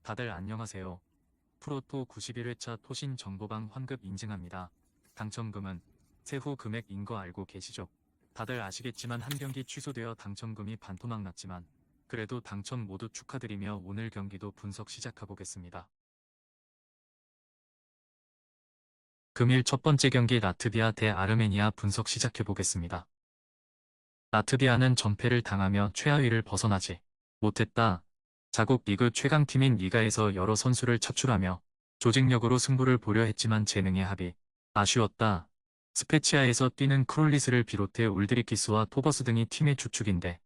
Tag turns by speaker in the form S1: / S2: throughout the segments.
S1: 다들 안녕하세요. 프로토 91회차 토신 정보방 환급 인증합니다. 당첨금은 세후 금액인 거 알고 계시죠? 다들 아시겠지만 한 경기 취소되어 당첨금이 반토막 났지만 그래도 당첨 모두 축하드리며 오늘 경기도 분석 시작해보겠습니다. 금일 첫 번째 경기 라트비아 대 아르메니아 분석 시작해보겠습니다. 라트비아는 전패를 당하며 최하위를 벗어나지 못했다. 자국 리그 최강팀인 리가에서 여러 선수를 차출하며 조직력으로 승부를 보려 했지만 재능의 합이 아쉬웠다. 스페치아에서 뛰는 크롤리스를 비롯해 울드리키스와 토버스 등이 팀의 주축인데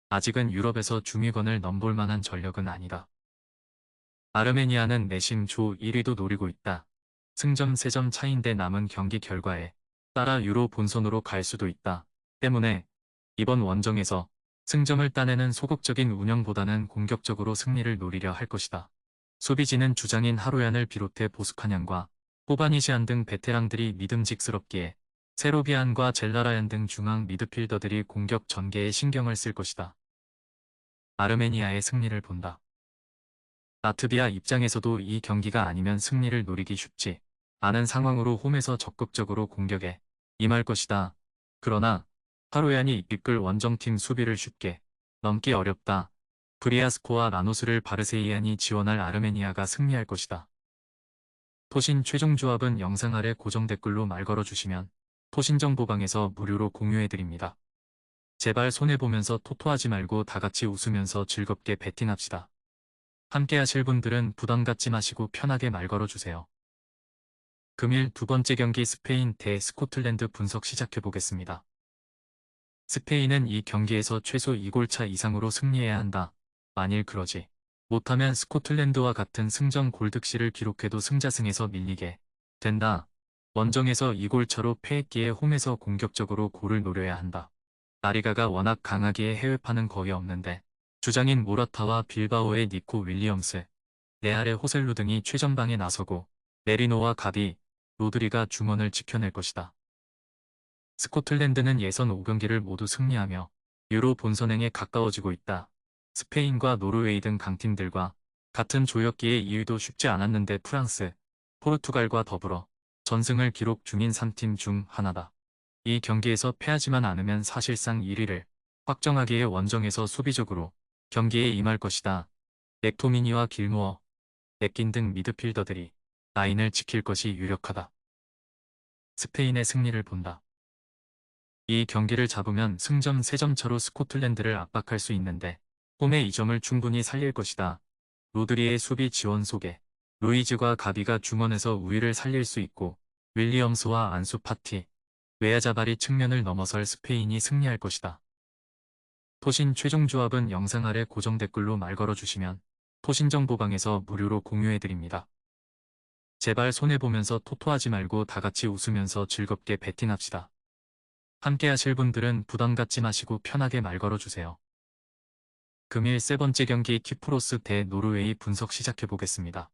S1: 아직은 유럽에서 중위권을 넘볼 만한 전력은 아니다. 아르메니아는 내심 조 1위도 노리고 있다. 승점 3점 차인데 남은 경기 결과에 따라 유로 본선으로 갈 수도 있다. 때문에 이번 원정에서 승점을 따내는 소극적인 운영보다는 공격적으로 승리를 노리려 할 것이다. 수비진은 주장인 하루얀을 비롯해 보스카냥과 호바니시안 등 베테랑들이 믿음직스럽기에 세로비안과 젤라라얀 등 중앙 미드필더들이 공격 전개에 신경을 쓸 것이다. 아르메니아의 승리를 본다. 라트비아 입장에서도 이 경기가 아니면 승리를 노리기 쉽지 않은 상황으로 홈에서 적극적으로 공격에 임할 것이다. 그러나 하루얀이 이끌 원정팀 수비를 쉽게 넘기 어렵다. 브리아스코와 라노스를 바르세이안이 지원할 아르메니아가 승리할 것이다. 토신 최종 조합은 영상 아래 고정 댓글로 말 걸어주시면 토신정보방에서 무료로 공유해드립니다. 제발 손해보면서 토토하지 말고 다같이 웃으면서 즐겁게 배팅합시다. 함께 하실 분들은 부담 갖지 마시고 편하게 말 걸어주세요. 금일 두 번째 경기 스페인 대 스코틀랜드 분석 시작해보겠습니다. 스페인은 이 경기에서 최소 2골차 이상으로 승리해야 한다. 만일 그러지 못하면 스코틀랜드와 같은 승점 골득실을 기록해도 승자승에서 밀리게 된다. 원정에서 2골차로 패했기에 홈에서 공격적으로 골을 노려야 한다. 라리가가 워낙 강하기에 해외파는 거의 없는데 주장인 모라타와 빌바오의 니코 윌리엄스, 레알의 호셀루 등이 최전방에 나서고 메리노와 가비, 로드리가 중원을 지켜낼 것이다. 스코틀랜드는 예선 5경기를 모두 승리하며 유로 본선행에 가까워지고 있다. 스페인과 노르웨이 등 강팀들과 같은 조였기에 2위도 쉽지 않았는데 프랑스, 포르투갈과 더불어 전승을 기록 중인 3팀 중 하나다. 이 경기에서 패하지만 않으면 사실상 1위를 확정하기에 원정에서 수비적으로 경기에 임할 것이다. 맥토미니와 길모어, 맥긴 등 미드필더들이 라인을 지킬 것이 유력하다. 스페인의 승리를 본다. 이 경기를 잡으면 승점 3점 차로 스코틀랜드를 압박할 수 있는데 홈의 이 점을 충분히 살릴 것이다. 로드리의 수비 지원 속에 루이즈과 가비가 중원에서 우위를 살릴 수 있고 윌리엄스와 안수 파티, 웨아자발이 측면을 넘어설 스페인이 승리할 것이다. 토신 최종 조합은 영상 아래 고정 댓글로 말 걸어주시면 토신정보방에서 무료로 공유해드립니다. 제발 손해보면서 토토하지 말고 다같이 웃으면서 즐겁게 배팅합시다. 함께 하실 분들은 부담 갖지 마시고 편하게 말 걸어주세요. 금일 세 번째 경기 키프로스 대 노르웨이 분석 시작해보겠습니다.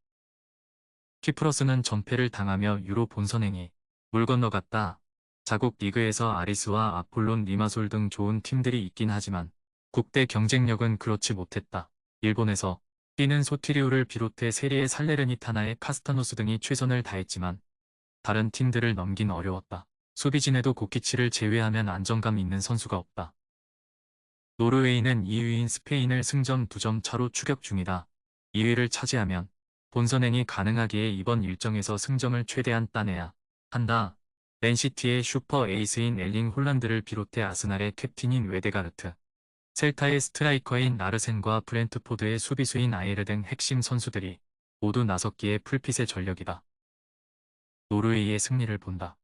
S1: 키프로스는 전패를 당하며 유로 본선행에 물 건너갔다. 자국 리그에서 아리스와 아폴론 리마솔 등 좋은 팀들이 있긴 하지만 국대 경쟁력은 그렇지 못했다. 일본에서 뛰는 소티리오를 비롯해 세리에 살레르니타나의 카스타노스 등이 최선을 다했지만 다른 팀들을 넘긴 어려웠다. 수비진에도 고키치를 제외하면 안정감 있는 선수가 없다. 노르웨이는 2위인 스페인을 승점 2점 차로 추격 중이다. 2위를 차지하면 본선행이 가능하기에 이번 일정에서 승점을 최대한 따내야 한다. 맨시티의 슈퍼 에이스인 엘링 홀란드를 비롯해 아스날의 캡틴인 웨데가르트, 셀타의 스트라이커인 라르센과 브렌트포드의 수비수인 아예르 등 핵심 선수들이 모두 나섰기에 풀핏의 전력이다. 노르웨이의 승리를 본다.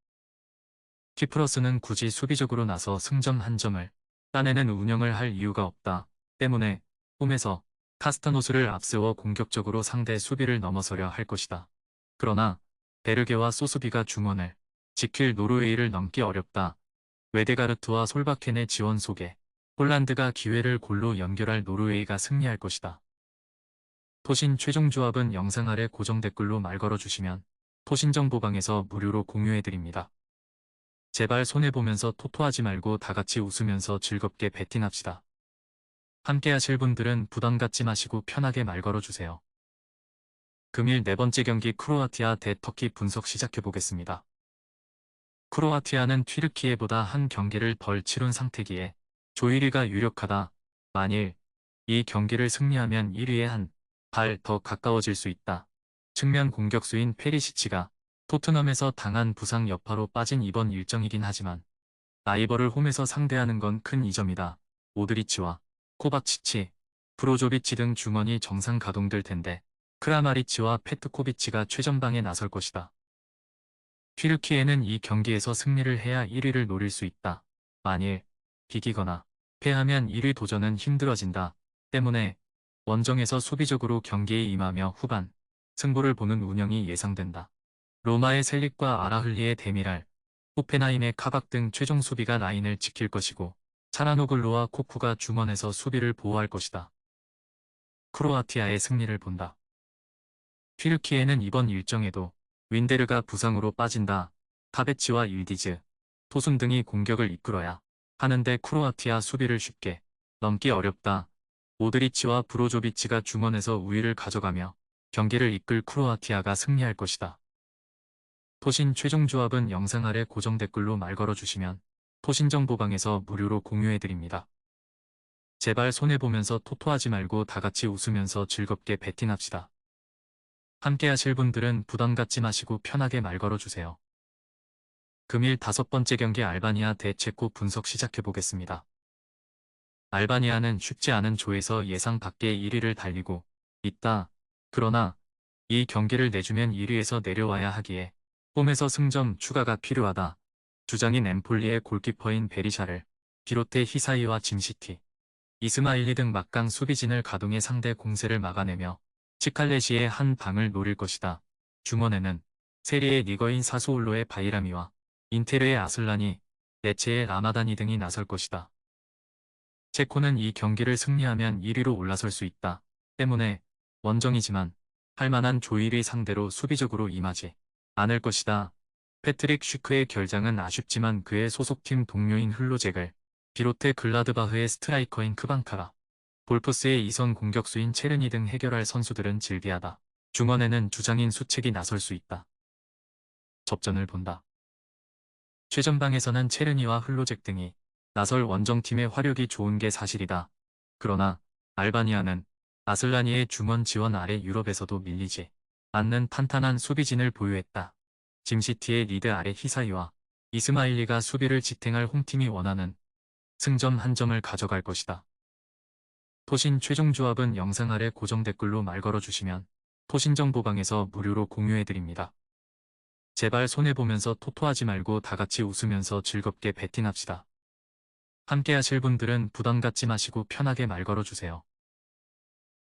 S1: 키프러스는 굳이 수비적으로 나서 승점 1점을 따내는 운영을 할 이유가 없다. 때문에 홈에서 카스타노스를 앞세워 공격적으로 상대 수비를 넘어서려 할 것이다. 그러나 베르게와 소스비가 중원을 지킬 노르웨이를 넘기 어렵다. 웨데가르트와 솔바켄의 지원 속에 홀란드가 기회를 골로 연결할 노르웨이가 승리할 것이다. 토신 최종 조합은 영상 아래 고정 댓글로 말 걸어주시면 토신정보방에서 무료로 공유해드립니다. 제발 손해보면서 토토하지 말고 다같이 웃으면서 즐겁게 배팅합시다. 함께 하실 분들은 부담 갖지 마시고 편하게 말 걸어주세요. 금일 네 번째 경기 크로아티아 대 터키 분석 시작해 보겠습니다. 크로아티아는 튀르키예보다 한 경기를 덜 치룬 상태기에 조 1위가 유력하다. 만일 이 경기를 승리하면 1위에 한 발 더 가까워질 수 있다. 측면 공격수인 페리시치가 토트넘에서 당한 부상 여파로 빠진 이번 일정이긴 하지만 라이벌을 홈에서 상대하는 건 큰 이점이다. 모드리치와 코바치치, 브로조비치 등 중원이 정상 가동될 텐데 크라마리치와 페트코비치가 최전방에 나설 것이다. 튀르키예는 이 경기에서 승리를 해야 1위를 노릴 수 있다. 만일 비기거나 패하면 1위 도전은 힘들어진다. 때문에 원정에서 수비적으로 경기에 임하며 후반 승부를 보는 운영이 예상된다. 로마의 셀릭과 아라흘리의 데미랄, 호펜하임의 카박 등 최종 수비가 라인을 지킬 것이고 차라노글루와 코쿠가 중원에서 수비를 보호할 것이다. 크로아티아의 승리를 본다. 튀르키예는 이번 일정에도 윈데르가 부상으로 빠진다. 타베치와 일디즈, 토순 등이 공격을 이끌어야 하는데 크로아티아 수비를 쉽게 넘기 어렵다. 모드리치와 브로조비치가 중원에서 우위를 가져가며 경기를 이끌 크로아티아가 승리할 것이다. 토신 최종 조합은 영상 아래 고정 댓글로 말 걸어주시면 토신정보방에서 무료로 공유해드립니다. 제발 손해보면서 토토하지 말고 다같이 웃으면서 즐겁게 베팅합시다. 함께 하실 분들은 부담 갖지 마시고 편하게 말 걸어주세요. 금일 5번째 경기 알바니아 대 체코 분석 시작해보겠습니다. 알바니아는 쉽지 않은 조에서 예상 밖의 1위를 달리고 있다. 그러나 이 경기를 내주면 1위에서 내려와야 하기에 홈에서 승점 추가가 필요하다. 주장인 엠폴리의 골키퍼인 베리샤를 비롯해 히사이와 짐시티, 이스마일리 등 막강 수비진을 가동해 상대 공세를 막아내며 치칼레시의 한 방을 노릴 것이다. 중원에는 세리의 리거인 사수올로의 바이라미와 인테르의 아슬란이, 네체의 라마다니 등이 나설 것이다. 체코는 이 경기를 승리하면 1위로 올라설 수 있다. 때문에 원정이지만 할만한 조 1위 상대로 수비적으로 임하지 않을 것이다. 패트릭 슈크의 결장은 아쉽지만 그의 소속팀 동료인 흘로잭을 비롯해 글라드바흐의 스트라이커인 크방카라, 볼프스의 이선 공격수인 체르니 등 해결할 선수들은 질비하다. 중원에는 주장인 수책이 나설 수 있다. 접전을 본다. 최전방에서는 체르니와 흘로잭 등이 나설 원정팀의 화력이 좋은 게 사실이다. 그러나 알바니아는 아슬라니의 중원 지원 아래 유럽에서도 밀리지 않는 탄탄한 수비진을 보유했다. 짐시티의 리드 아래 히사이와 이스마일리가 수비를 지탱할 홈팀이 원하는 승점 한 점을 가져갈 것이다. 토신 최종 조합은 영상 아래 고정 댓글로 말 걸어주시면 토신정보방에서 무료로 공유해드립니다. 제발 손해보면서 토토하지 말고 다같이 웃으면서 즐겁게 베팅합시다. 함께 하실 분들은 부담 갖지 마시고 편하게 말 걸어주세요.